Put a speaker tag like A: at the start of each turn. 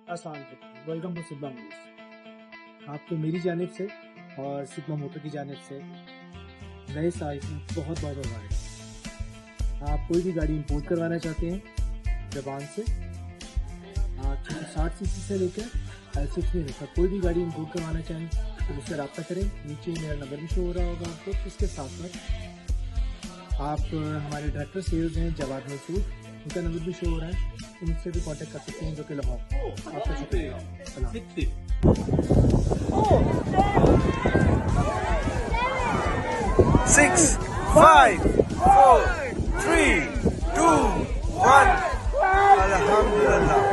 A: Welcome to sigma Motors. आपको मेरी जानिब से और सिग्मा मोटर की जानिब से नए साल की बहुत बहुत मुबारक। आप कोई भी गाड़ी इंपोर्ट करवाना चाहते हैं जापान से, आप 60 सीसी से लेकर L6 में लेकर कोई भी गाड़ी इंपोर्ट करवाना चाहें तो मुझसे रब्ता करें। नीचे मेरा नंबर भी शो हो रहा होगा आपको। इसके साथ साथ आप हमारे डायरेक्टर सेल्स हैं जवाद मसूद, उनका नंबर भी शो हो रहा है, उनसे भी कांटेक्ट कर सकते हैं जो कि लाहौर। आपका शुक्रिया।
B: 6, 5, 4, 3, 2, 1 Alhamdulillah।